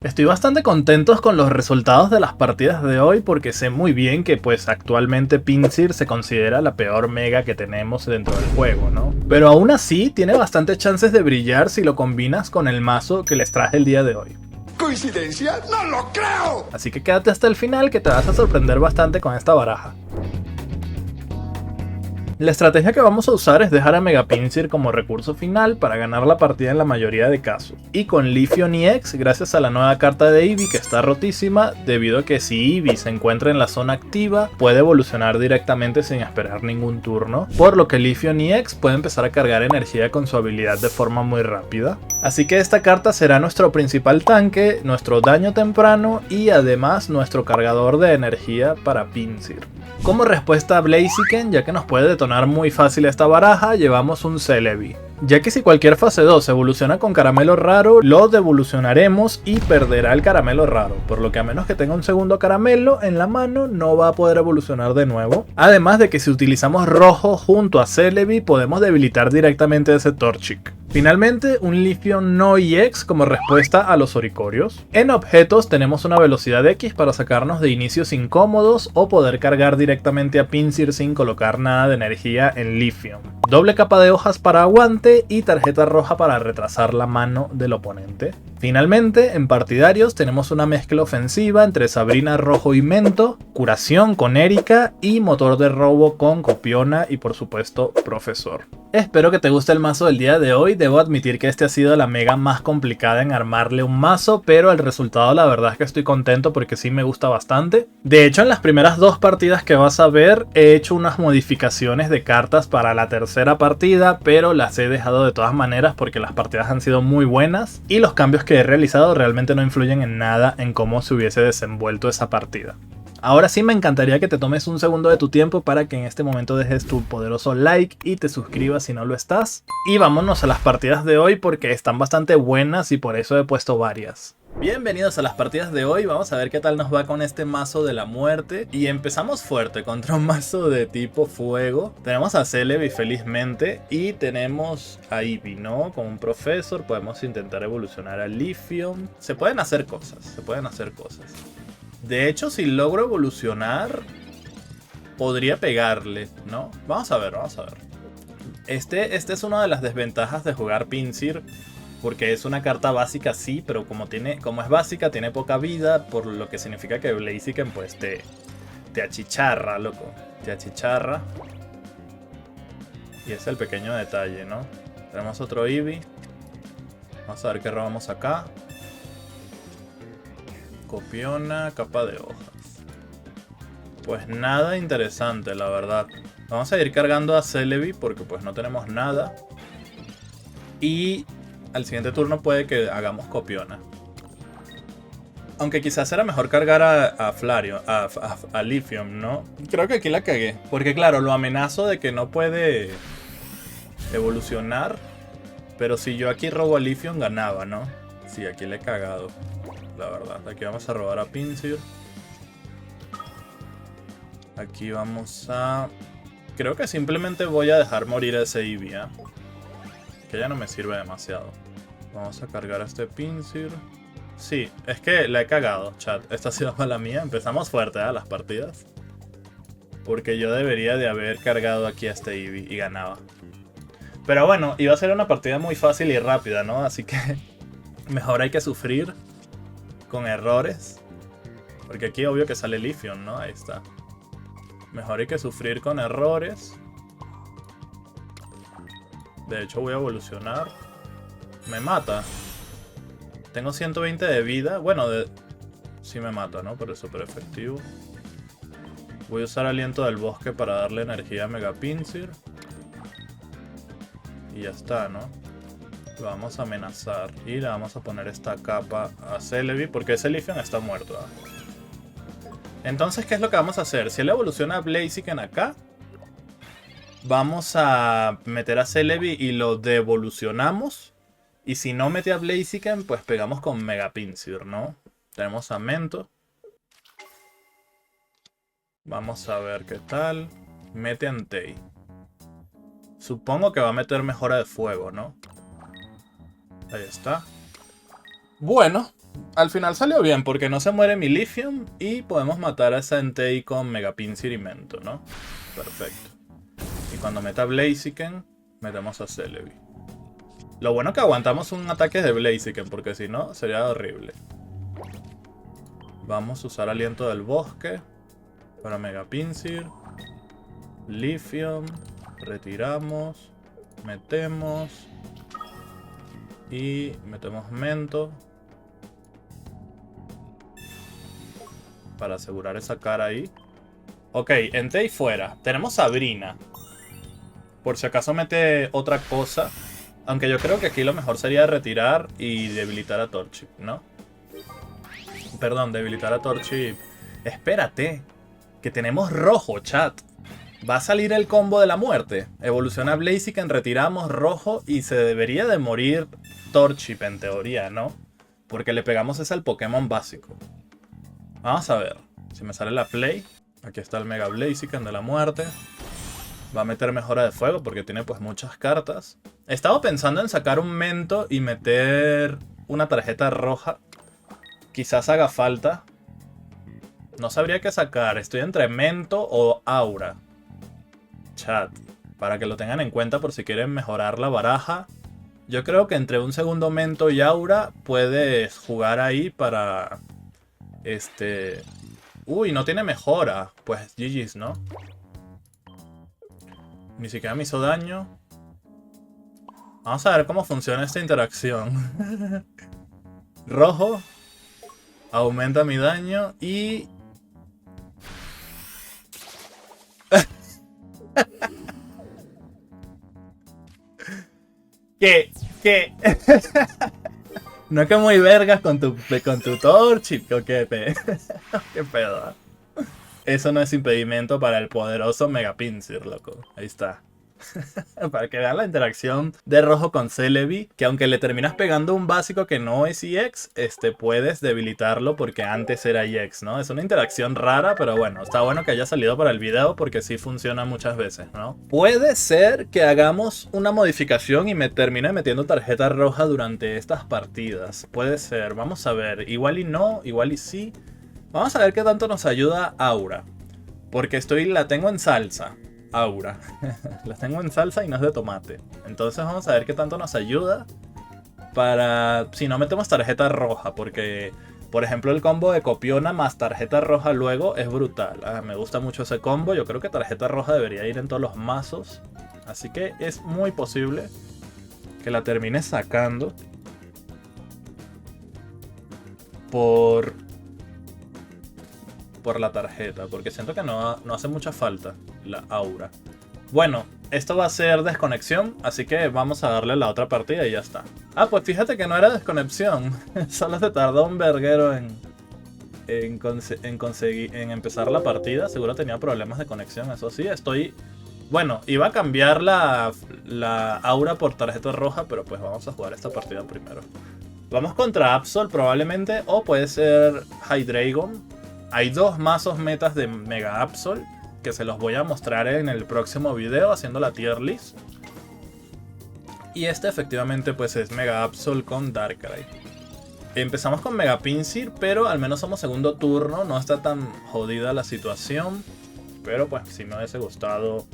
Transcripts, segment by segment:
Estoy bastante contento con los resultados de las partidas de hoy porque sé muy bien que pues actualmente Pinsir se considera la peor mega que tenemos dentro del juego, ¿no? Pero aún así tiene bastantes chances de brillar si lo combinas con el mazo que les traje el día de hoy. ¿Coincidencia? ¡No lo creo! Así que quédate hasta el final que te vas a sorprender bastante con esta baraja. La estrategia que vamos a usar es dejar a Mega Pinsir como recurso final para ganar la partida en la mayoría de casos. Y con Leafeon EX, gracias a la nueva carta de Eevee que está rotísima, debido a que si Eevee se encuentra en la zona activa, puede evolucionar directamente sin esperar ningún turno, por lo que Leafeon EX puede empezar a cargar energía con su habilidad de forma muy rápida. Así que esta carta será nuestro principal tanque, nuestro daño temprano y además nuestro cargador de energía para Pinsir. Como respuesta a Blaziken, ya que nos puede detonar muy fácil esta baraja, llevamos un Celebi. Ya que si cualquier fase 2 evoluciona con caramelo raro, lo devolucionaremos y perderá el caramelo raro, por lo que a menos que tenga un segundo caramelo en la mano no va a poder evolucionar de nuevo. Además de que si utilizamos rojo junto a Celebi podemos debilitar directamente ese Torchic. Finalmente, un Leafeon no EX como respuesta a los Oricorios. En objetos tenemos una velocidad X para sacarnos de inicios incómodos o poder cargar directamente a Pinsir sin colocar nada de energía en Leafeon. Doble capa de hojas para aguante y tarjeta roja para retrasar la mano del oponente. Finalmente, en partidarios tenemos una mezcla ofensiva entre Sabrina Rojo y Mento, curación con Erika y motor de robo con Copiona y por supuesto Profesor. Espero que te guste el mazo del día de hoy. Debo admitir que este ha sido la mega más complicada en armarle un mazo, pero el resultado la verdad es que estoy contento porque sí me gusta bastante. De hecho, en las primeras dos partidas que vas a ver he hecho unas modificaciones de cartas para la tercera partida, pero las he dejado de todas maneras porque las partidas han sido muy buenas y los cambios que he realizado realmente no influyen en nada en cómo se hubiese desenvuelto esa partida. Ahora sí me encantaría que te tomes un segundo de tu tiempo para que en este momento dejes tu poderoso like y te suscribas si no lo estás. Y vámonos a las partidas de hoy porque están bastante buenas y por eso he puesto varias. Bienvenidos a las partidas de hoy, vamos a ver qué tal nos va con este mazo de la muerte. Y empezamos fuerte contra un mazo de tipo fuego. Tenemos a Celebi felizmente y tenemos a Eevee, ¿no? Con un profesor podemos intentar evolucionar a Leafeon. Se pueden hacer cosas, se pueden hacer cosas. De hecho, si logro evolucionar, podría pegarle, ¿no? Vamos a ver, vamos a ver. Este es una de las desventajas de jugar Pinsir, porque es una carta básica, sí, pero como es básica, tiene poca vida, por lo que significa que Blaziken pues te achicharra, loco. Te achicharra. Y es el pequeño detalle, ¿no? Tenemos otro Eevee. Vamos a ver qué robamos acá. Copiona, capa de hojas. Pues nada interesante, la verdad. Vamos a ir cargando a Celebi porque pues no tenemos nada. Y al siguiente turno puede que hagamos Copiona. Aunque quizás era mejor cargar a Flareon, a Leafeon, ¿no? Creo que aquí la cagué. Porque claro, lo amenazo de que no puede evolucionar. Pero si yo aquí robo a Leafeon ganaba, ¿no? Sí, aquí le he cagado. La verdad, aquí vamos a robar a Pinsir. Aquí vamos a... Creo que simplemente voy a dejar morir a ese Eevee, ¿eh? Que ya no me sirve demasiado. Vamos a cargar a este Pinsir. Sí, es que la he cagado, chat. Esta ha sido mala mía. Empezamos fuerte, ¿eh? Las partidas. Porque yo debería de haber cargado aquí a este Eevee y ganaba. Pero bueno, iba a ser una partida muy fácil y rápida, ¿no? Así que mejor hay que sufrir con errores. Porque aquí obvio que sale Leafeon, ¿no? Ahí está. Mejor hay que sufrir con errores. De hecho voy a evolucionar. Me mata. Tengo 120 de vida. Bueno, sí me mata, ¿no? Pero es súper efectivo. Voy a usar Aliento del Bosque para darle energía a Mega Pinsir. Y ya está, ¿no? Lo vamos a amenazar. Y le vamos a poner esta capa a Celebi. Porque ese Leafeon está muerto, ¿eh? Entonces, ¿qué es lo que vamos a hacer? Si él evoluciona a Blaziken acá, vamos a meter a Celebi y lo devolucionamos. Y si no mete a Blaziken, pues pegamos con Mega Pinsir, ¿no? Tenemos a Mento. Vamos a ver qué tal. Mete a Entei. Supongo que va a meter mejora de fuego, ¿no? Ahí está. Bueno, Al final salió bien porque no se muere mi Lithium y podemos matar a Entei con Mega Pinsir y Mento, ¿no? Perfecto. Y cuando meta Blaziken, metemos a Celebi. Lo bueno que aguantamos un ataque de Blaziken porque si no sería horrible. Vamos a usar Aliento del Bosque para Mega Pinsir. Lithium. Retiramos. Metemos. Y metemos Mento. Para asegurar esa cara ahí. Ok, Entei fuera. Tenemos Sabrina. Por si acaso mete otra cosa. Aunque yo creo que aquí lo mejor sería retirar y debilitar a Torchic, ¿no? Perdón, debilitar a Torchic. Espérate. Que tenemos rojo, chat. Va a salir el combo de la muerte. Evoluciona Blaziken, retiramos rojo y se debería de morir Torchic en teoría, ¿no? Porque le pegamos ese al Pokémon básico. Vamos a ver. Si me sale la play. Aquí está el Mega Blaziken de la muerte. Va a meter mejora de fuego porque tiene pues muchas cartas. He estado pensando en sacar un Mento y meter una tarjeta roja. Quizás haga falta. No sabría qué sacar. Estoy entre Mento o Aura. Chat. Para que lo tengan en cuenta por si quieren mejorar la baraja. Yo creo que entre un segundo Mento y Aura puedes jugar ahí para... Uy, no tiene mejora. Pues GG's, ¿no? Ni siquiera me hizo daño. Vamos a ver cómo funciona esta interacción. Rojo. Aumenta mi daño y... ¿Qué? No es que muy vergas con tu Torchic o qué qué pedo. Eso no es impedimento para el poderoso Mega Pinsir, loco. Ahí está. Para que vean la interacción de rojo con Celebi, que aunque le terminas pegando un básico que no es EX, puedes debilitarlo porque antes era EX, ¿no? Es una interacción rara, pero bueno, está bueno que haya salido para el video porque sí funciona muchas veces, ¿no? Puede ser que hagamos una modificación y me termine metiendo tarjeta roja durante estas partidas. Puede ser, vamos a ver. Igual y no, igual y sí. Vamos a ver qué tanto nos ayuda Aura. Porque la tengo en salsa. Aura. La tengo en salsa y no es de tomate. Entonces vamos a ver qué tanto nos ayuda. Para... Si no metemos tarjeta roja. Porque, por ejemplo, el combo de Copiona más tarjeta roja luego es brutal. Me gusta mucho ese combo. Yo creo que tarjeta roja debería ir en todos los mazos. Así que es muy posible que la termine sacando. Por la tarjeta, porque siento que no hace mucha falta la Aura. Bueno, esto va a ser desconexión, así que vamos a darle la otra partida y ya está. Ah, pues fíjate que no era desconexión. Solo se tardó un verguero en empezar la partida. Seguro tenía problemas de conexión, eso sí. Bueno, iba a cambiar la Aura por tarjeta roja, pero pues vamos a jugar esta partida primero. Vamos contra Absol probablemente, o puede ser Hydreigon. Hay dos mazos metas de Mega Absol que se los voy a mostrar en el próximo video haciendo la tier list. Y efectivamente pues es Mega Absol con Darkrai. Empezamos con Mega Pinsir, pero al menos somos segundo turno, no está tan jodida la situación. Pero pues si me hubiese gustado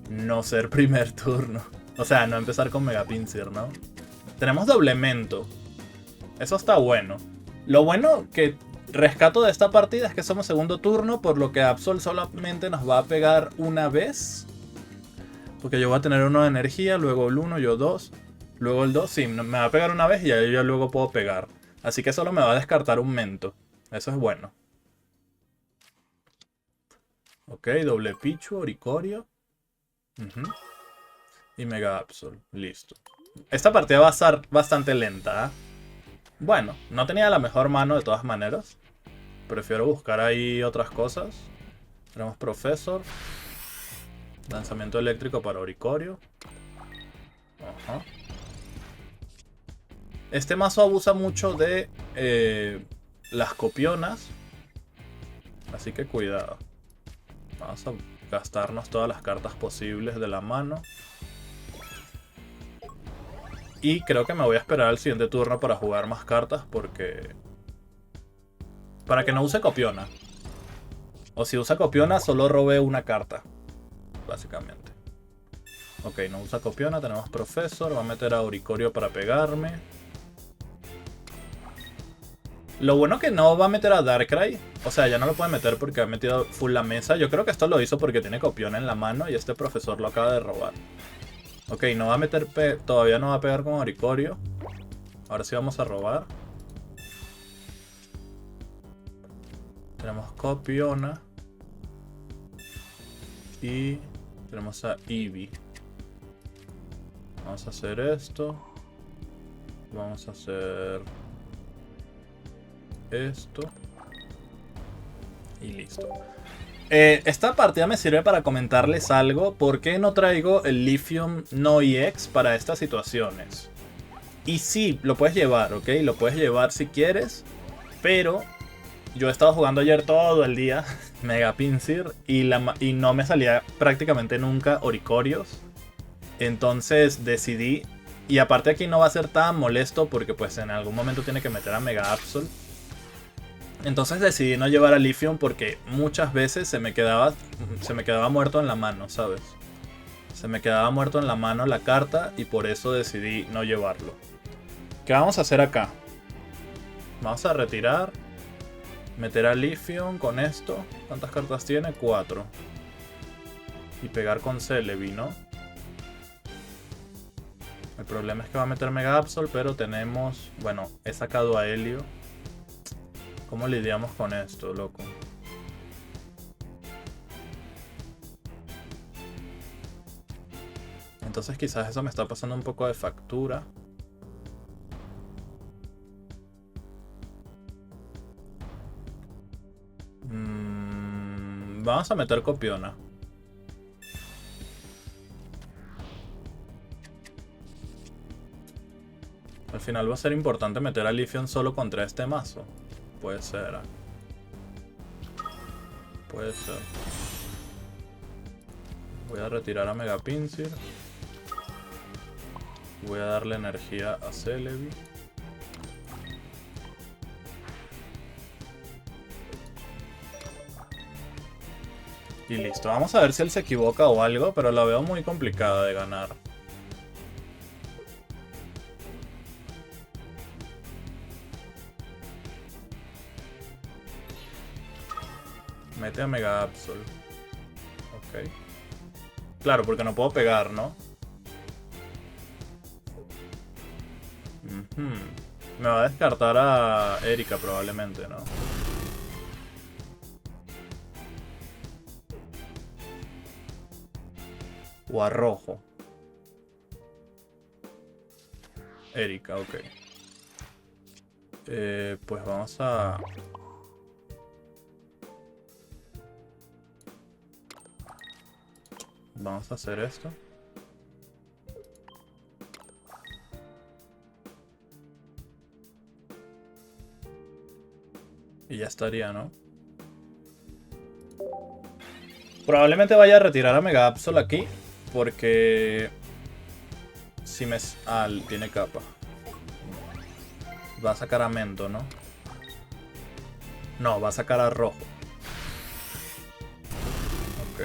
no ser primer turno. O sea, no empezar con Mega Pinsir, ¿no? Tenemos Doblemento. Eso está bueno. Lo bueno que rescato de esta partida es que somos segundo turno, por lo que Absol solamente nos va a pegar una vez. Porque yo voy a tener uno de energía, luego el 1, yo 2, luego el 2. Sí, me va a pegar una vez y ahí yo luego puedo pegar. Así que solo me va a descartar un Mento. Eso es bueno. Ok, doble Pichu, Oricorio. Y Mega Absol. Listo. Esta partida va a estar bastante lenta, ¿eh? Bueno, no tenía la mejor mano de todas maneras. Prefiero buscar ahí otras cosas. Tenemos Professor. Lanzamiento eléctrico para Oricorio. Ajá. Este mazo abusa mucho de las copionas. Así que cuidado. Vamos a gastarnos todas las cartas posibles de la mano. Y creo que me voy a esperar al siguiente turno para jugar más cartas porque Para que no use Copiona. O si usa Copiona, solo robe una carta. Básicamente. Ok, no usa Copiona, tenemos Professor. Va a meter a Oricorio para pegarme. Lo bueno que no va a meter a Darkrai. O sea, ya no lo puede meter porque ha metido full la mesa. Yo creo que esto lo hizo porque tiene Copiona en la mano y este profesor lo acaba de robar. Ok, no va a meter... Todavía no va a pegar con Oricorio. Ahora sí vamos a robar. Tenemos Copiona. Y tenemos a Eevee. Vamos a hacer esto. Vamos a hacer esto. Y listo. Esta partida me sirve para comentarles algo. ¿Por qué no traigo el Lithium No EX para estas situaciones? Y sí, lo puedes llevar, ¿ok? Lo puedes llevar si quieres. Pero yo he estado jugando ayer todo el día Mega Pinsir y no me salía prácticamente nunca Oricorios. Entonces decidí, y aparte aquí no va a ser tan molesto porque pues en algún momento tiene que meter a Mega Absol. Entonces decidí no llevar a Lithium porque muchas veces se me quedaba muerto en la mano, ¿sabes? Se me quedaba muerto en la mano la carta y por eso decidí no llevarlo. ¿Qué vamos a hacer acá? Vamos a retirar. Meter a Lithium con esto. ¿Cuántas cartas tiene? 4. Y pegar con Celebi, ¿no? El problema es que va a meter Mega Absol, pero tenemos... Bueno, he sacado a Helio. ¿Cómo lidiamos con esto, loco? Entonces quizás eso me está pasando un poco de factura. Vamos a meter Copiona. Al final va a ser importante meter a Lithium solo contra este mazo. Puede ser. Puede ser. Voy a retirar a Mega Pinsir. Voy a darle energía a Celebi. Y listo. Vamos a ver si él se equivoca o algo, pero la veo muy complicada de ganar. Mete a Mega Absol. Ok. Claro, porque no puedo pegar, ¿no? Me va a descartar a Erika probablemente, ¿no? O a Rojo. Erika, ok. Pues vamos a... Vamos a hacer esto. Y ya estaría, ¿no? Probablemente vaya a retirar a Mega Absol aquí. Porque... Si me... Ah, tiene capa. Va a sacar a Mento, ¿no? No, va a sacar a Rojo. Ok.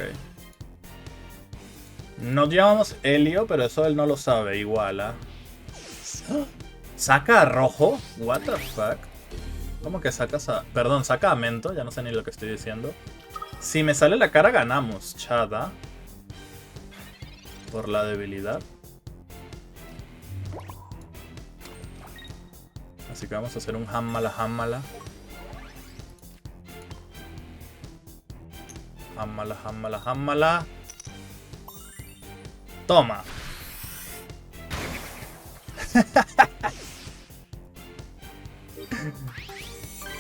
No llevamos Helio, pero eso él no lo sabe igual, ¿ah? ¿Saca a Rojo? What the fuck? ¿Cómo que sacas a...? Perdón, saca a Mento, ya no sé ni lo que estoy diciendo. Si me sale la cara ganamos, chada. Por la debilidad. Así que vamos a hacer un Hammala Hammala. Hammala Hammala Hammala. Toma.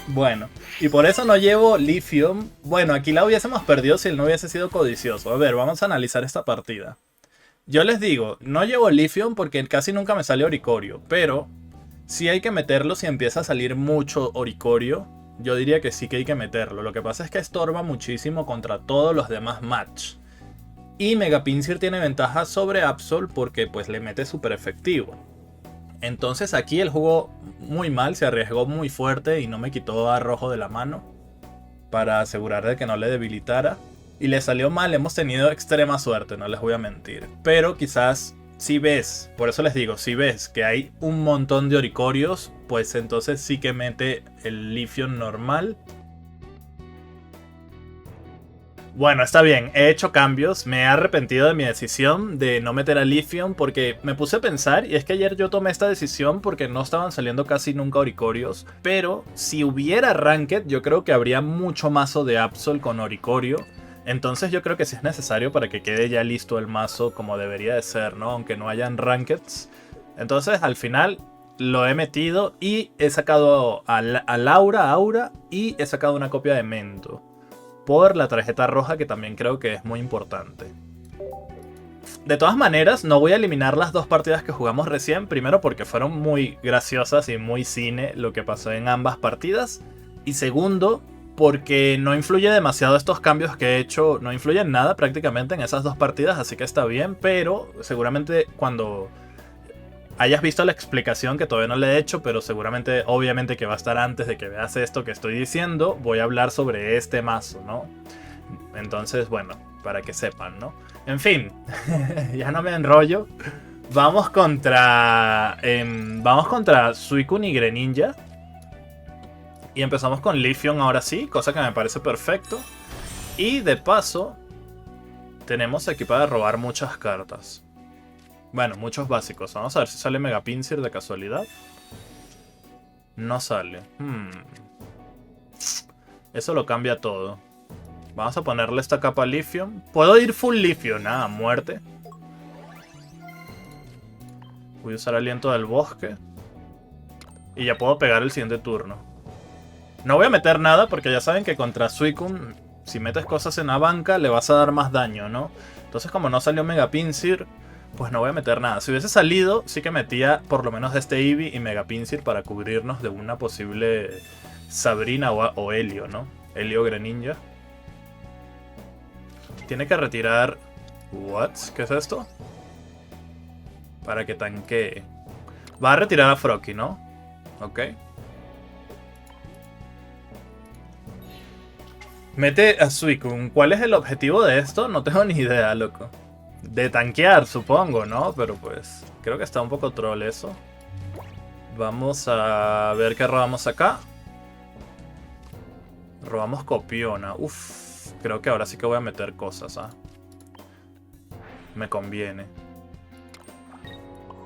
Bueno, y por eso no llevo Lithium. Bueno, aquí la hubiésemos perdido si él no hubiese sido codicioso. A ver, vamos a analizar esta partida. Yo les digo, no llevo Lithium porque casi nunca me sale Oricorio. Pero sí hay que meterlo si empieza a salir mucho Oricorio. Yo diría que sí que hay que meterlo. Lo que pasa es que estorba muchísimo contra todos los demás match. Y Mega Pinsir tiene ventaja sobre Absol porque pues le mete súper efectivo. Entonces aquí él jugó muy mal, se arriesgó muy fuerte y no me quitó a rojo de la mano para asegurar de que no le debilitara. Y le salió mal, hemos tenido extrema suerte, no les voy a mentir. Pero quizás si ves, por eso les digo, si ves que hay un montón de Oricorios, pues entonces sí que mete el Leafeon normal. Bueno, está bien, he hecho cambios, me he arrepentido de mi decisión de no meter a Leafeon porque me puse a pensar, y es que ayer yo tomé esta decisión porque no estaban saliendo casi nunca Oricorios, pero si hubiera Ranked yo creo que habría mucho mazo de Absol con Oricorio, entonces yo creo que sí es necesario para que quede ya listo el mazo como debería de ser, ¿no? Aunque no hayan Rankeds. Entonces al final lo he metido y he sacado a Laura, Aura, y he sacado una copia de Mento por la tarjeta roja, que también creo que es muy importante. De todas maneras, no voy a eliminar las dos partidas que jugamos recién. Primero porque fueron muy graciosas y muy cine lo que pasó en ambas partidas. Y segundo, porque no influye demasiado estos cambios que he hecho. No influyen nada prácticamente en esas dos partidas, así que está bien. Pero seguramente cuando hayas visto la explicación, que todavía no le he hecho, pero seguramente, obviamente que va a estar antes de que veas esto que estoy diciendo, voy a hablar sobre este mazo, ¿no? Entonces, bueno, para que sepan, ¿no? En fin, ya no me enrollo. Vamos contra Suicune y Greninja. Y empezamos con Leafeon ahora sí, cosa que me parece perfecto. Y de paso, tenemos aquí para robar muchas cartas. Bueno, muchos básicos. Vamos a ver si sale Mega Pinsir de casualidad. No sale. Eso lo cambia todo. Vamos a ponerle esta capa a Leafeon. Puedo ir full Leafeon, a muerte. Voy a usar Aliento del Bosque. Y ya puedo pegar el siguiente turno. No voy a meter nada porque ya saben que contra Suicune, si metes cosas en la banca, le vas a dar más daño, ¿no? Entonces, como no salió Mega Pinsir, pues no voy a meter nada. Si hubiese salido, sí que metía por lo menos este Eevee y Mega Pinsir para cubrirnos de una posible Sabrina o Helio, ¿no? Helio Greninja. Tiene que retirar... ¿What? ¿Qué es esto? Para que tanquee. Va a retirar a Froakie, ¿no? Ok. Mete a Suicune. ¿Cuál es el objetivo de esto? No tengo ni idea, loco. De tanquear, supongo, ¿no? Pero pues creo que está un poco troll eso. Vamos a ver qué robamos acá. Robamos Copiona. Uf, creo que ahora sí que voy a meter cosas, ¿ah? Me conviene.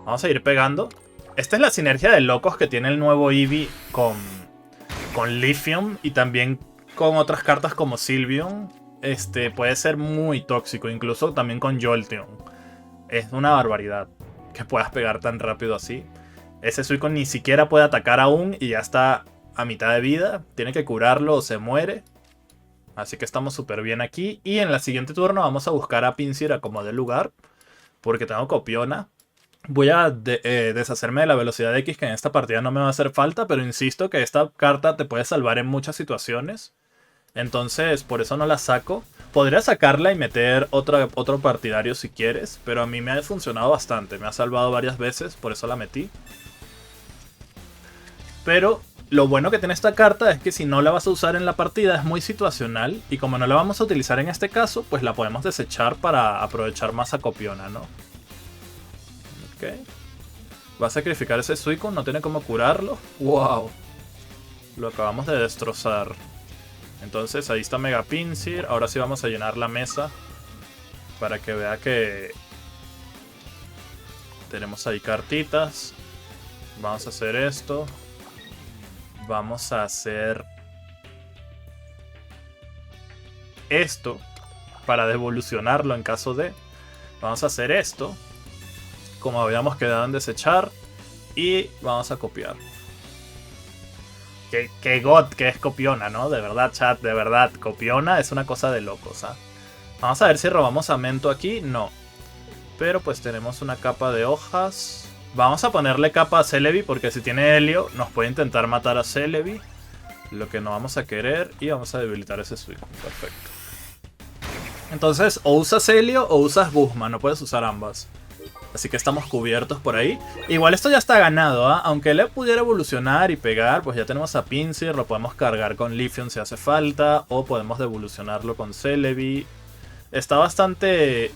Vamos a ir pegando. Esta es la sinergia de locos que tiene el nuevo Eevee con Leafeon y también con otras cartas como Sylveon. Puede ser muy tóxico, incluso también con Jolteon. Es una barbaridad que puedas pegar tan rápido así. Ese Suicune ni siquiera puede atacar aún y ya está a mitad de vida. Tiene que curarlo o se muere. Así que estamos súper bien aquí. Y en la siguiente turno vamos a buscar a Pinsir a como de lugar, porque tengo Copiona. Voy a deshacerme de la velocidad X, que en esta partida no me va a hacer falta, pero insisto que esta carta te puede salvar en muchas situaciones. Entonces, por eso no la saco. Podría sacarla y meter otro partidario si quieres, pero a mí me ha funcionado bastante. Me ha salvado varias veces, por eso la metí. Pero lo bueno que tiene esta carta es que si no la vas a usar en la partida es muy situacional. Y como no la vamos a utilizar en este caso, pues la podemos desechar para aprovechar más a Copiona, ¿no? Ok. Va a sacrificar ese Suicune, no tiene cómo curarlo. ¡Wow! Lo acabamos de destrozar. Entonces ahí está Mega Pinsir. Ahora sí vamos a llenar la mesa para que vea que tenemos ahí cartitas. Vamos a hacer esto. Vamos a hacer esto para devolucionarlo en caso de. Vamos a hacer esto como habíamos quedado en desechar. Y vamos a copiar. Que God, que es Copiona, ¿no? De verdad, chat, de verdad. Copiona es una cosa de locos, ¿ah? Vamos a ver si robamos a Mento aquí. No. Pero pues tenemos una capa de hojas. Vamos a ponerle capa a Celebi, porque si tiene Helio nos puede intentar matar a Celebi. Lo que no vamos a querer. Y vamos a debilitar ese Suicune. Perfecto. Entonces, o usas Helio o usas Guzma. No puedes usar ambas. Así que estamos cubiertos por ahí. Igual esto ya está ganado, ¿ah? Aunque él pudiera evolucionar y pegar, pues ya tenemos a Pinsir. Lo podemos cargar con Leafeon si hace falta. O podemos devolucionarlo con Celebi. Está bastante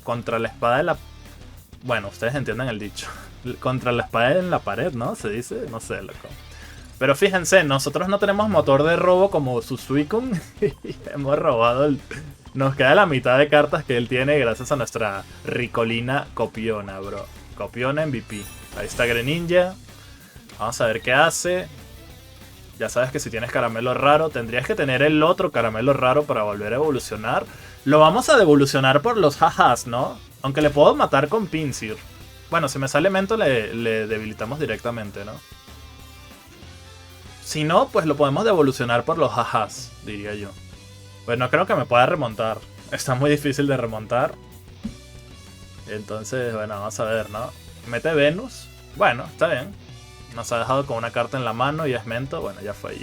contra la espada de la... Bueno, ustedes entienden el dicho. Contra la espada en la pared, ¿no? Se dice, no sé, loco. Pero fíjense, nosotros no tenemos motor de robo como su Suicune. Y hemos robado el... Nos queda la mitad de cartas que él tiene gracias a nuestra Ricolina Copiona, bro. Copiona MVP. Ahí está Greninja. Vamos a ver qué hace. Ya sabes que si tienes caramelo raro, tendrías que tener el otro caramelo raro para volver a evolucionar. Lo vamos a devolucionar por los jajas, ¿no? Aunque le puedo matar con Pinsir. Bueno, si me sale Mento le debilitamos directamente, ¿no? Si no, pues lo podemos devolucionar por los jajas, diría yo. Pues no creo que me pueda remontar. Está muy difícil de remontar. Entonces, bueno, vamos a ver, ¿no? Mete Venus. Bueno, está bien. Nos ha dejado con una carta en la mano y es Mento. Bueno, ya fue.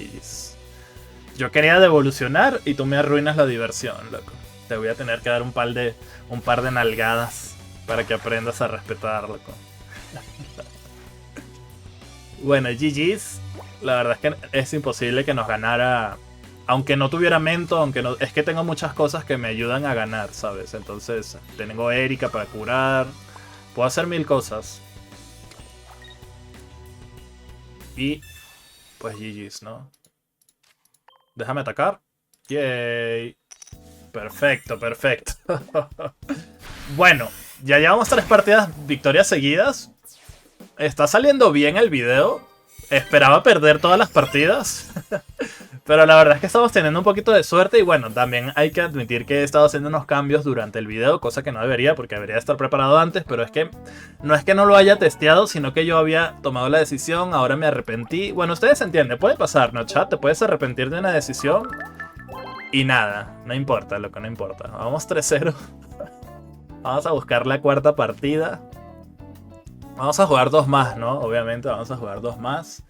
Yo quería devolucionar y tú me arruinas la diversión, loco. Te voy a tener que dar un par de nalgadas para que aprendas a respetar, loco. Bueno, GG's. La verdad es que es imposible que nos ganara... Aunque no tuviera Mento, aunque no... Es que tengo muchas cosas que me ayudan a ganar, ¿sabes? Entonces, tengo Erika para curar. Puedo hacer 1000 cosas. Y... Pues GG's, ¿no? Déjame atacar. Yay. Perfecto, perfecto. Bueno, ya llevamos 3 partidas victorias seguidas. Está saliendo bien el video. Esperaba perder todas las partidas. Pero la verdad es que estamos teniendo un poquito de suerte. Y bueno, también hay que admitir que he estado haciendo unos cambios durante el video. Cosa que no debería, porque debería estar preparado antes. Pero es que no lo haya testeado, sino que yo había tomado la decisión. Ahora me arrepentí. Bueno, ustedes entienden, puede pasar, ¿no, chat? Te puedes arrepentir de una decisión y nada, no importa, loco, no importa. Vamos 3-0. Vamos a buscar la 4ª partida. Vamos a jugar 2 más, ¿no? Obviamente vamos a jugar 2 más.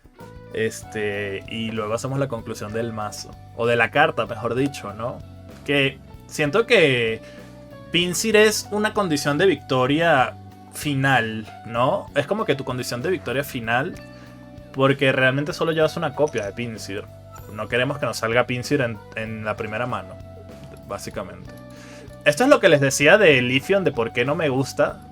Y luego hacemos la conclusión del mazo. O de la carta, mejor dicho, ¿no? Que siento que Pinsir es una condición de victoria final, ¿no? Es como que tu condición de victoria final. Porque realmente solo llevas una copia de Pinsir. No queremos que nos salga Pinsir en la primera mano, básicamente. Esto es lo que les decía de Leafeon, de por qué no me gusta.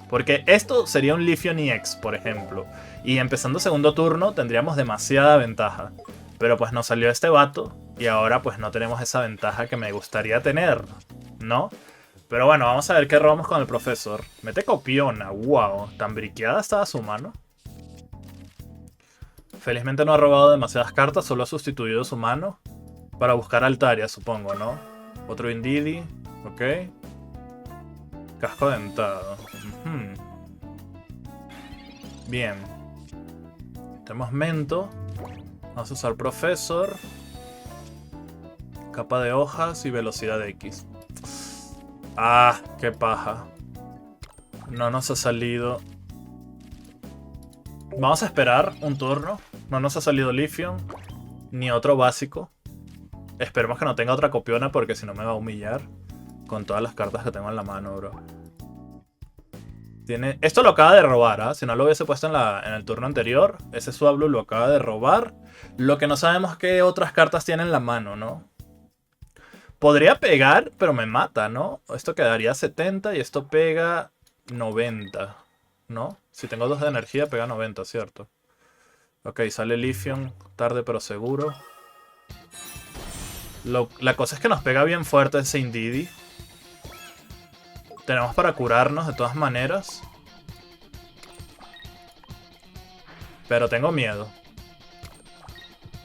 Porque esto sería un Leafeon EX, por ejemplo. Y empezando segundo turno tendríamos demasiada ventaja. Pero pues nos salió este vato. Y ahora pues no tenemos esa ventaja que me gustaría tener, ¿no? Pero bueno, vamos a ver qué robamos con el profesor. Mete Copiona, wow. Tan briqueada estaba su mano. Felizmente no ha robado demasiadas cartas, solo ha sustituido su mano. Para buscar Altaria, supongo, ¿no? Otro Indeedee, ok. Casco dentado. Bien. Tenemos Mento. Vamos a usar Professor. Capa de hojas y velocidad X. Ah, qué paja. No nos ha salido. Vamos a esperar un turno. No nos ha salido Leafeon. Ni otro básico. Esperemos que no tenga otra Copiona porque si no me va a humillar. Con todas las cartas que tengo en la mano, bro. Esto lo acaba de robar, ¿ah? Si no lo hubiese puesto en el turno anterior. Ese Swablu lo acaba de robar. Lo que no sabemos es qué otras cartas tiene en la mano, ¿no? Podría pegar, pero me mata, ¿no? Esto quedaría 70 y esto pega 90, ¿no? Si tengo 2 de energía, pega 90, ¿cierto? Ok, sale Leafeon. Tarde pero seguro. La cosa es que nos pega bien fuerte ese Indeedee. Tenemos para curarnos de todas maneras. Pero tengo miedo.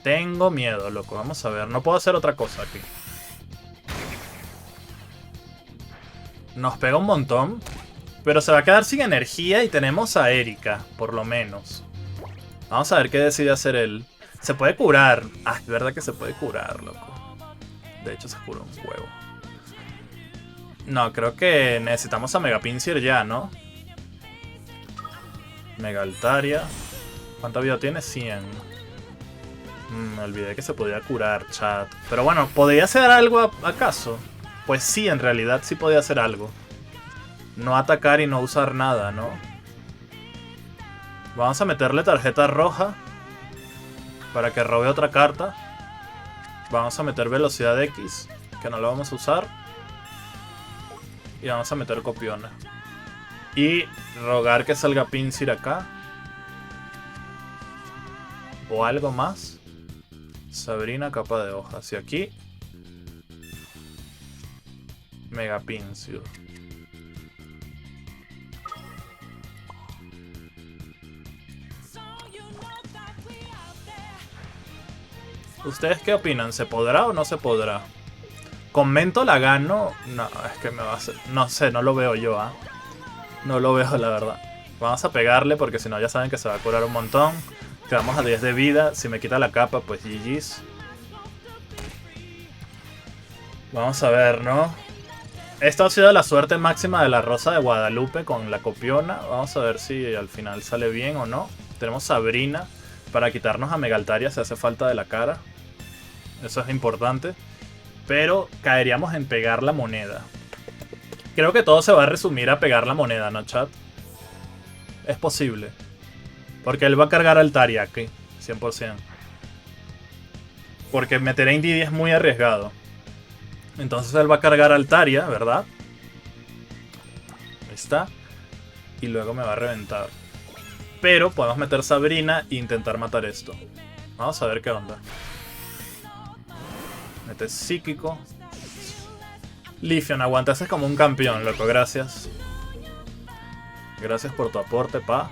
Tengo miedo, loco. Vamos a ver. No puedo hacer otra cosa aquí. Nos pega un montón. Pero se va a quedar sin energía y tenemos a Erika, por lo menos. Vamos a ver qué decide hacer él. Se puede curar. Ah, es verdad que se puede curar, loco. De hecho, se cura un huevo. No, creo que necesitamos a Mega Pinsir ya, ¿no? Mega Altaria. ¿Cuánta vida tiene? 100. Me olvidé que se podía curar, chat. Pero bueno, ¿podría hacer algo acaso? Pues sí, en realidad sí podía hacer algo. no atacar y no usar nada, ¿no? Vamos a meterle tarjeta roja para que robe otra carta. Vamos a meter velocidad X, que no lo vamos a usar. Y vamos a meter copiona. Y rogar que salga Pinsir acá. O algo más. Sabrina, capa de hojas. Y aquí Mega Pinsir. ¿Ustedes qué opinan? ¿Se podrá o no se podrá? ¿Con Mento la gano? No, es que me va a hacer... No sé, no lo veo yo, ¿ah? No lo veo, la verdad. Vamos a pegarle porque si no ya saben que se va a curar un montón. Quedamos a 10 de vida. Si me quita la capa, pues GG's. Vamos a ver, ¿no? Esta ha sido la suerte máxima de la Rosa de Guadalupe con la copiona. Vamos a ver si al final sale bien o no. Tenemos Sabrina para quitarnos a Megaltaria si hace falta de la cara. Eso es importante. Pero caeríamos en pegar la moneda. Creo que todo se va a resumir a pegar la moneda, ¿no, chat? Es posible. Porque él va a cargar Altaria aquí, 100%. Porque meter a Indeedee es muy arriesgado. Entonces él va a cargar Altaria, ¿verdad? Ahí está. Y luego me va a reventar. Pero podemos meter Sabrina e intentar matar esto. Vamos a ver qué onda. Mete psíquico. Leafeon, aguantaste como un campeón, loco. Gracias. Gracias por tu aporte, pa.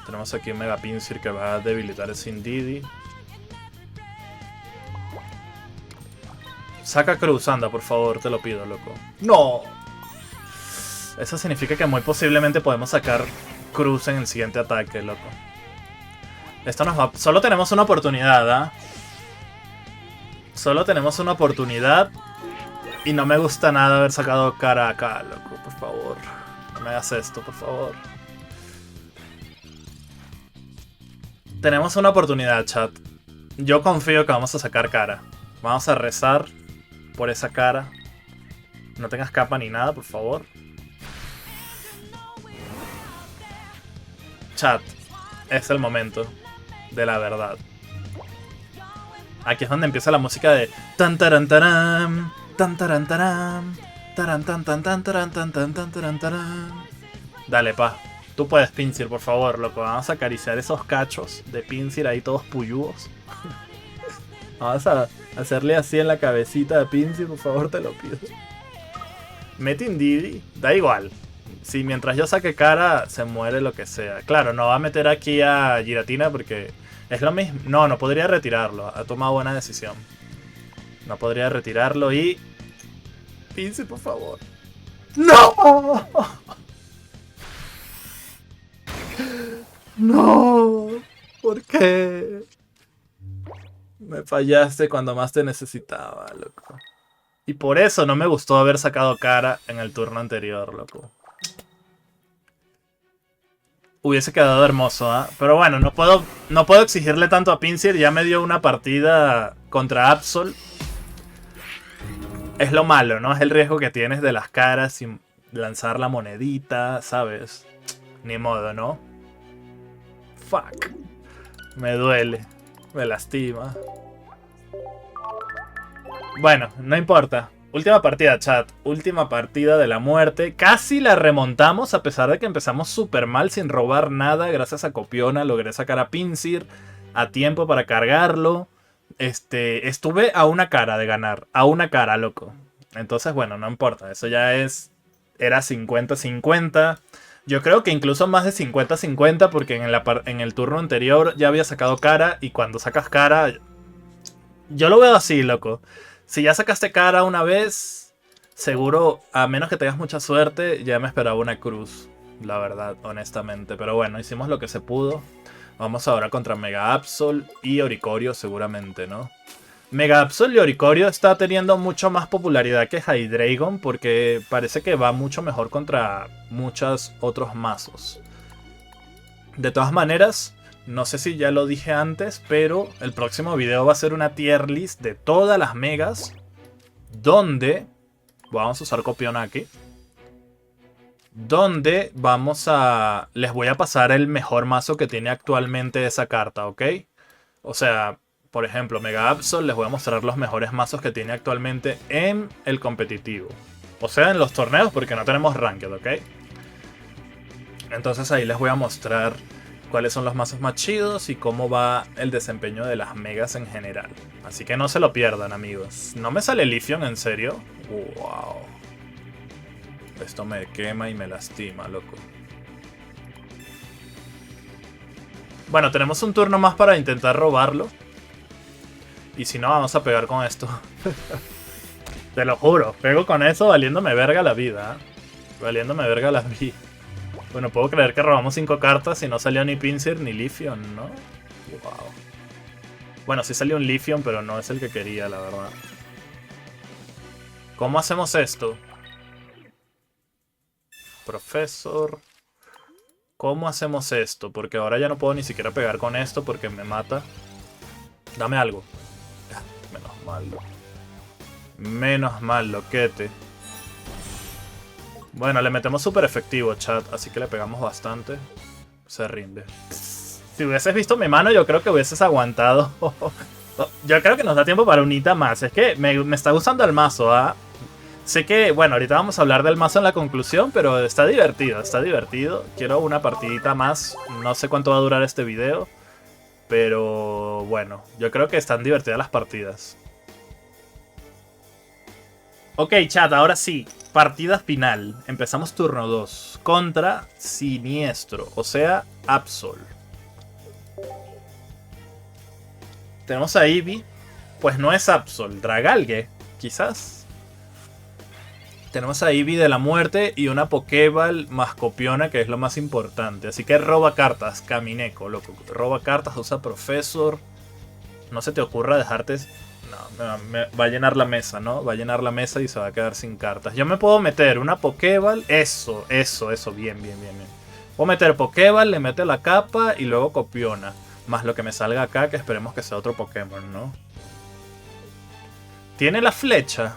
Tenemos aquí un Mega Pinsir que va a debilitar ese Indeedee. Saca Cruz, anda, por favor, te lo pido, loco. ¡No! Eso significa que muy posiblemente podemos sacar Cruz en el siguiente ataque, loco. Esto nos va... Solo tenemos una oportunidad, ¿ah? Solo tenemos una oportunidad. Y no me gusta nada haber sacado cara acá, loco. Por favor. No me hagas esto, por favor. Tenemos una oportunidad, chat. Yo confío que vamos a sacar cara. Vamos a rezar por esa cara. No tengas capa ni nada, por favor. Chat. Es el momento de la verdad. Aquí es donde empieza la música de tan taran taran, tan taran taran, taran tan tan tan taran tan tan tan taran taran. Dale, pa. Tú puedes, Pinsir, por favor, loco. Vamos a acariciar esos cachos de Pinsir ahí todos puyúos. Vamos a hacerle así en la cabecita de Pinsir, por favor, te lo pido. Mete Indeedee. Da igual. Si mientras yo saque cara, se muere lo que sea. Claro, no va a meter aquí a Giratina porque es lo mismo. No, no podría retirarlo. Ha tomado buena decisión. No podría retirarlo y... Pinsir, por favor. ¡No! ¡No! ¿Por qué? Me fallaste cuando más te necesitaba, loco. Y por eso no me gustó haber sacado cara en el turno anterior, loco. Hubiese quedado hermoso, ¿eh? Pero bueno, no puedo exigirle tanto a Pinsir. Ya me dio una partida contra Absol. Es lo malo, ¿no? Es el riesgo que tienes de las caras sin lanzar la monedita, ¿sabes? Ni modo, ¿no? Fuck. Me duele. Me lastima. Bueno, no importa. Última partida, chat. Última partida de la muerte. Casi la remontamos a pesar de que empezamos súper mal sin robar nada. Gracias a Copiona logré sacar a Pinsir a tiempo para cargarlo. Estuve a una cara de ganar. A una cara, loco. Entonces, bueno, no importa. Eso ya es... Era 50-50. Yo creo que incluso más de 50-50 porque en el turno anterior ya había sacado cara. Y cuando sacas cara... Yo lo veo así, loco. Si ya sacaste cara una vez, seguro, a menos que tengas mucha suerte, ya me esperaba una cruz. La verdad, honestamente. Pero bueno, hicimos lo que se pudo. Vamos ahora contra Mega Absol y Oricorio seguramente, ¿no? Mega Absol y Oricorio está teniendo mucho más popularidad que Hydreigon porque parece que va mucho mejor contra muchos otros mazos. De todas maneras... No sé si ya lo dije antes, pero el próximo video va a ser una tier list de todas las megas. Donde vamos a usar Copiona aquí. donde les voy a pasar el mejor mazo que tiene actualmente esa carta, ¿ok? O sea, por ejemplo, Mega Absol, les voy a mostrar los mejores mazos que tiene actualmente en el competitivo. O sea, en los torneos, porque no tenemos Ranked, ¿ok? Entonces ahí les voy a mostrar cuáles son los mazos más chidos y cómo va el desempeño de las megas en general. Así que no se lo pierdan, amigos. ¿No me sale Lithium, en serio? ¡Wow! Esto me quema y me lastima, loco. Bueno, tenemos un turno más para intentar robarlo. Y si no, vamos a pegar con esto. Te lo juro, pego con eso valiéndome verga la vida. Valiéndome verga la vida. Bueno, puedo creer que robamos 5 cartas y no salió ni Pinsir ni Lithium, ¿no? Wow. Bueno, sí salió un Lithium, pero no es el que quería, la verdad. ¿Cómo hacemos esto? Profesor. ¿Cómo hacemos esto? Porque ahora ya no puedo ni siquiera pegar con esto porque me mata. Dame algo. Menos mal. Menos mal, loquete. Bueno, le metemos súper efectivo, chat. Así que le pegamos bastante. Se rinde. Si hubieses visto mi mano, yo creo que hubieses aguantado. Yo creo que nos da tiempo para un hita más. Es que me está gustando el mazo, ¿ah? Sé que, bueno, ahorita vamos a hablar del mazo en la conclusión, pero está divertido, está divertido. Quiero una partidita más. No sé cuánto va a durar este video. Pero bueno, yo creo que están divertidas las partidas. Ok, chat, ahora sí. Partida final. Empezamos turno 2. Contra Siniestro, o sea, Absol. Tenemos a Eevee. Pues no es Absol, Dragalge, quizás. Tenemos a Eevee de la muerte y una Pokéball más Copiona, que es lo más importante. Así que roba cartas, Camineko, loco. Roba cartas, usa Profesor. No se te ocurra dejarte... No, va a llenar la mesa, ¿no? Va a llenar la mesa y se va a quedar sin cartas. Yo me puedo meter una Pokéball. Eso. Bien. Puedo meter Pokéball, le mete la capa y luego Copiona. Más lo que me salga acá, que esperemos que sea otro Pokémon, ¿no? Tiene la flecha.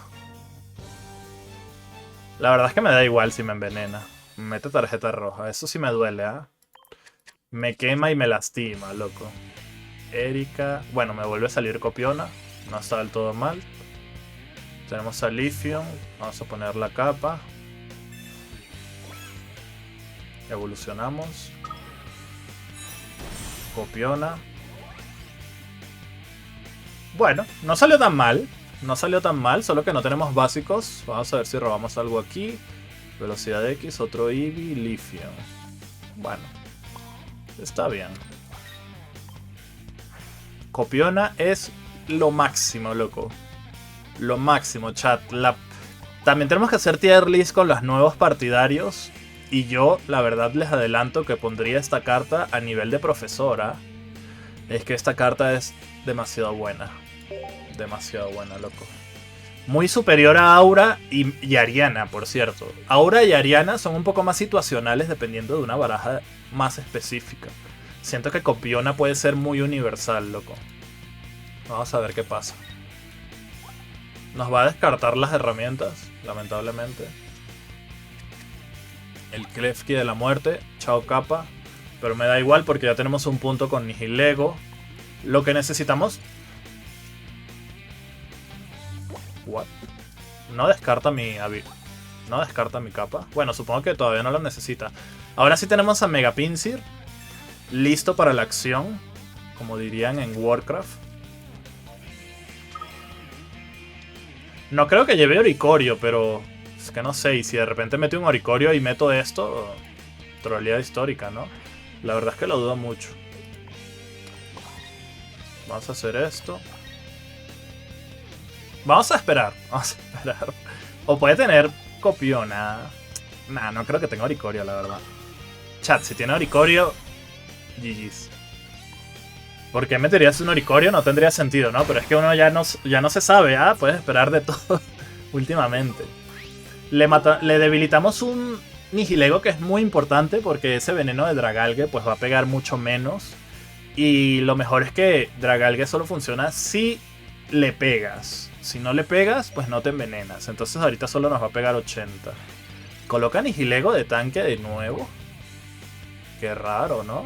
La verdad es que me da igual si me envenena. Me mete tarjeta roja. Eso sí me duele, ¿ah? Me quema y me lastima, loco. Erika. Bueno, me vuelve a salir Copiona. No está del todo mal. Tenemos a Lithium. Vamos a poner la capa. Evolucionamos. Copiona. Bueno, no salió tan mal. No salió tan mal, solo que no tenemos básicos. Vamos a ver si robamos algo aquí. Velocidad X, otro Eevee, Lithium. Bueno, está bien. Copiona es lo máximo, loco. Lo máximo, chat. También tenemos que hacer tier list con los nuevos partidarios. Y yo, la verdad, les adelanto que pondría esta carta a nivel de profesora. Es que esta carta es demasiado buena. Demasiado buena, loco. Muy superior a Aura y Ariana, por cierto. Aura y Ariana son un poco más situacionales dependiendo de una baraja más específica. Siento que Copiona puede ser muy universal, loco. Vamos a ver qué pasa. Nos va a descartar las herramientas, lamentablemente. El Klefki de la muerte. Chao capa. Pero me da igual porque ya tenemos un punto con Nihilego. Lo que necesitamos... What? No descarta mi capa. Bueno, supongo que todavía no lo necesita. Ahora sí tenemos a Mega Pinsir. Listo para la acción. Como dirían en Warcraft. No creo que lleve Oricorio, pero... Es que no sé, y si de repente meto un Oricorio y meto esto... Troleada histórica, ¿no? La verdad es que lo dudo mucho. Vamos a hacer esto. Vamos a esperar. O puede tener Copiona. Nah, no creo que tenga Oricorio, la verdad. Chat, si tiene Oricorio... GG's. ¿Por qué meterías un Oricorio? No tendría sentido, ¿no? Pero es que uno ya no se sabe, ¿ah? Puedes esperar de todo últimamente. Le debilitamos un Nihilego que es muy importante porque ese veneno de Dragalge pues va a pegar mucho menos. Y lo mejor es que Dragalge solo funciona si le pegas. Si no le pegas, pues no te envenenas. Entonces ahorita solo nos va a pegar 80. Coloca Nihilego de tanque de nuevo. Qué raro, ¿no?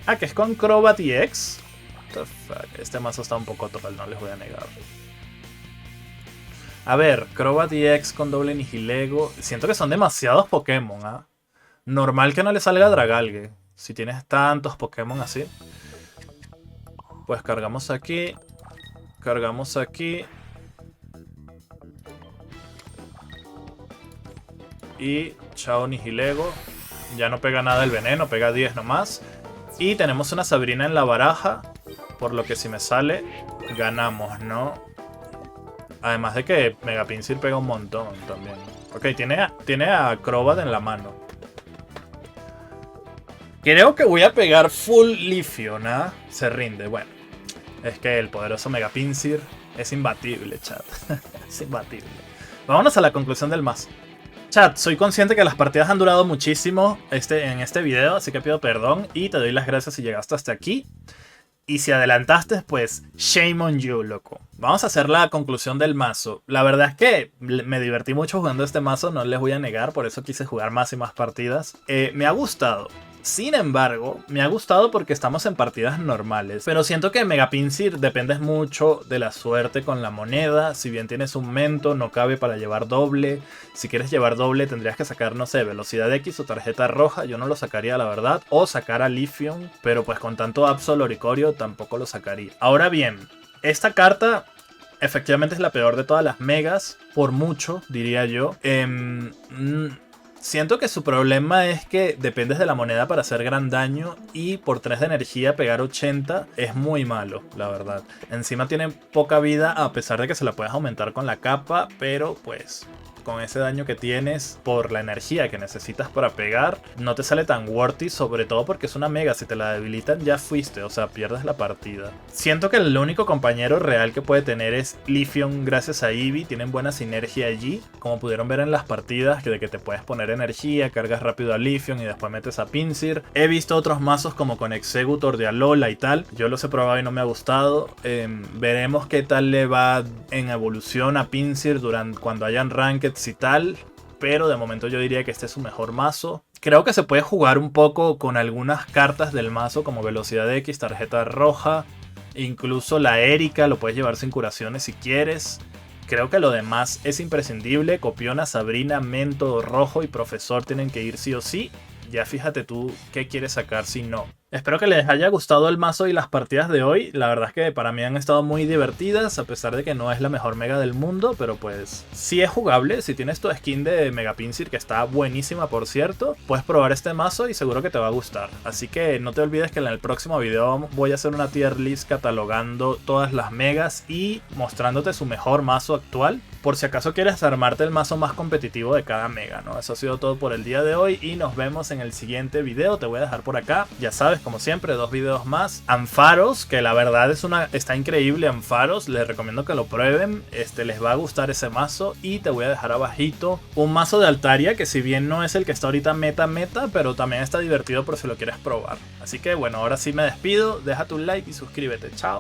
Ah, que es con Crobat y X. What the fuck. Este mazo está un poco troll, no les voy a negar. A ver, Crobat y X con doble Nihilego. Siento que son demasiados Pokémon, ¿ah? Normal que no le salga Dragalge. Si tienes tantos Pokémon así. Pues cargamos aquí. Cargamos aquí. Y chao Nihilego. Ya no pega nada el veneno, pega 10 nomás. Y tenemos una Sabrina en la baraja. Por lo que si me sale, ganamos, ¿no? Además de que Mega Pinsir pega un montón también. Ok, tiene a Crobat en la mano. Creo que voy a pegar full Leafeon, ¿ah? Se rinde, bueno. Es que el poderoso Mega Pinsir es imbatible, chat. Es imbatible. Vámonos a la conclusión del mazo. Chat, soy consciente que las partidas han durado muchísimo en este video, así que pido perdón y te doy las gracias si llegaste hasta aquí. Y si adelantaste, pues shame on you, loco. Vamos a hacer la conclusión del mazo. La verdad es que me divertí mucho jugando este mazo, no les voy a negar, por eso quise jugar más y más partidas. Me ha gustado. Sin embargo, me ha gustado porque estamos en partidas normales. Pero siento que en Mega Pinsir dependes mucho de la suerte con la moneda. Si bien tienes un mento, no cabe para llevar doble. Si quieres llevar doble, tendrías que sacar, no sé, velocidad X o tarjeta roja. Yo no lo sacaría, la verdad. O sacar a Leafeon. Pero pues con tanto Absol Oricorio tampoco lo sacaría. Ahora bien, esta carta efectivamente es la peor de todas las megas. Por mucho, diría yo. Siento que su problema es que dependes de la moneda para hacer gran daño y por 3 de energía pegar 80 es muy malo, la verdad. Encima tiene poca vida a pesar de que se la puedes aumentar con la capa, pero pues con ese daño que tienes por la energía que necesitas para pegar, no te sale tan worthy, sobre todo porque es una mega. Si te la debilitan ya fuiste, o sea, pierdes la partida. Siento que el único compañero real que puede tener es Leafeon gracias a Eevee. Tienen buena sinergia allí, como pudieron ver en las partidas, de que te puedes poner energía, cargas rápido a Leafeon y después metes a Pinsir. He visto otros mazos como con Exeggutor de Alola y tal. Yo los he probado y no me ha gustado. Veremos qué tal le va en evolución a Pinsir cuando hayan ranked y tal, pero de momento yo diría que este es su mejor mazo. Creo que se puede jugar un poco con algunas cartas del mazo como velocidad X, tarjeta roja, incluso la Erika lo puedes llevar sin curaciones si quieres. Creo que lo demás es imprescindible. Copiona, Sabrina, Mento, Rojo y Profesor tienen que ir sí o sí. Ya fíjate tú qué quieres sacar si no. Espero que les haya gustado el mazo y las partidas de hoy. La verdad es que para mí han estado muy divertidas, a pesar de que no es la mejor mega del mundo, pero pues sí es jugable. Si tienes tu skin de Mega Pinsir, que está buenísima por cierto, puedes probar este mazo y seguro que te va a gustar. Así que no te olvides que en el próximo video voy a hacer una tier list catalogando todas las megas y mostrándote su mejor mazo actual, por si acaso quieres armarte el mazo más competitivo de cada mega, ¿no? Eso ha sido todo por el día de hoy y nos vemos en el siguiente video. Te voy a dejar por acá, ya sabes, como siempre, 2 videos más. Ampharos, que la verdad está increíble. Ampharos, les recomiendo que lo prueben. Les va a gustar ese mazo. Y te voy a dejar abajito un mazo de Altaria, que si bien no es el que está ahorita meta, pero también está divertido por si lo quieres probar. Así que bueno, ahora sí me despido. Deja tu like y suscríbete. Chao.